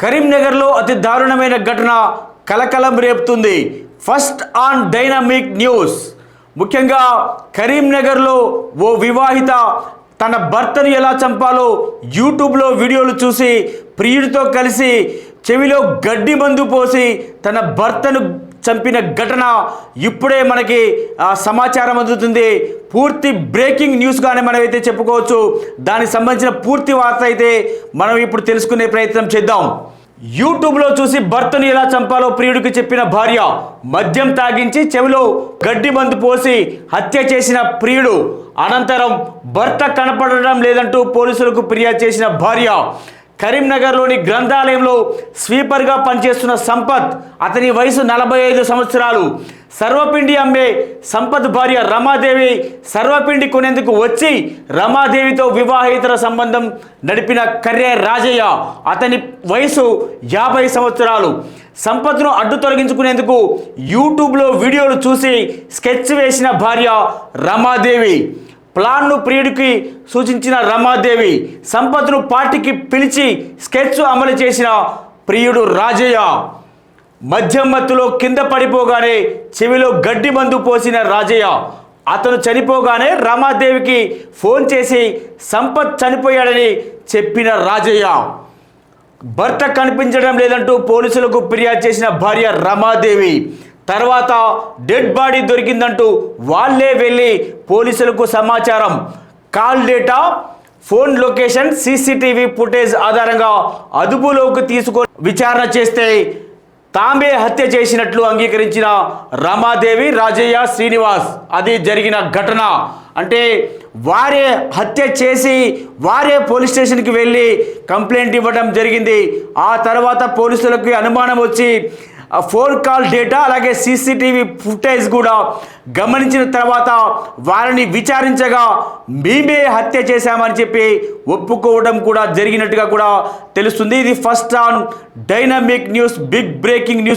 కరీంనగర్లో అతి దారుణమైన ఘటన కలకలం రేపుతుంది. First on dynamic news. ముఖ్యంగా కరీంనగర్లో ఓ వివాహిత తన భర్తను ఎలా చంపాలో యూట్యూబ్లో వీడియోలు చూసి ప్రియుడితో కలిసి చెవిలో గడ్డి మందు పోసి తన భర్తను చంపిన ఘటన ఇప్పుడే మనకి సమాచారం అందుతుంది. పూర్తి బ్రేకింగ్ న్యూస్గానే మనమైతే చెప్పుకోవచ్చు. దానికి సంబంధించిన పూర్తి వార్త అయితే మనం ఇప్పుడు తెలుసుకునే ప్రయత్నం చేద్దాం. యూట్యూబ్లో చూసి భర్తను ఎలా చంపాలో ప్రియుడికి చెప్పిన భార్య, మద్యం తాగించి చెవిలో గడ్డి మందు పోసి హత్య చేసిన ప్రియుడు, అనంతరం భర్త కనపడడం లేదంటూ పోలీసులకు ఫిర్యాదు చేసిన భార్య. కరీంనగర్లోని గ్రంథాలయంలో స్వీపర్గా పనిచేస్తున్న సంపత్, అతని వయసు 45 సంవత్సరాలు. సర్వపిండి అమ్మే సంపత్ భార్య రమాదేవి సర్వపిండి కొనేందుకు వచ్చి రమాదేవితో వివాహేతర సంబంధం నడిపిన కర్రే రాజయ్య, అతని వయసు 50 సంవత్సరాలు. సంపత్ను అడ్డు తొలగించుకునేందుకు యూట్యూబ్లో వీడియోలు చూసి స్కెచ్ వేసిన భార్య రమాదేవి. ప్లాన్ను ప్రియుడికి సూచించిన రమాదేవి సంపత్ను పార్టీకి పిలిచి స్కెచ్ అమలు చేసిన ప్రియుడు రాజయ్య. మద్యం మత్తులో కింద పడిపోగానే చెవిలో గడ్డి మందు పోసిన రాజయ్య. అతను చనిపోగానే రమాదేవికి ఫోన్ చేసి సంపత్ చనిపోయాడని చెప్పిన రాజయ్య. భర్త కనిపించడం లేదంటూ పోలీసులకు ఫిర్యాదు చేసిన భార్య రమాదేవి. తర్వాత డెడ్ బాడీ దొరికిందంటూ వాళ్ళే వెళ్ళి పోలీసులకు సమాచారం. Call data, phone location, CCTV footage ఆధారంగా అదుపులోకి తీసుకొని విచారణ చేస్తే తామే హత్య చేసినట్లు అంగీకరించిన రమాదేవి, రాజయ్య, శ్రీనివాస్. అది జరిగిన ఘటన. అంటే వారే హత్య చేసి వారే పోలీస్ స్టేషన్కి వెళ్ళి కంప్లైంట్ ఇవ్వడం జరిగింది. ఆ తర్వాత పోలీసులకు అనుమానం వచ్చి ఫోన్ కాల్ డేటా అలాగే సీసీటీవీ ఫుటేజ్ కూడా గమనించిన తర్వాత వారిని విచారించగా మేమే హత్య చేశామని చెప్పి ఒప్పుకోవడం కూడా జరిగినట్టుగా కూడా తెలుస్తుంది. ఇది first on dynamic news, big breaking news.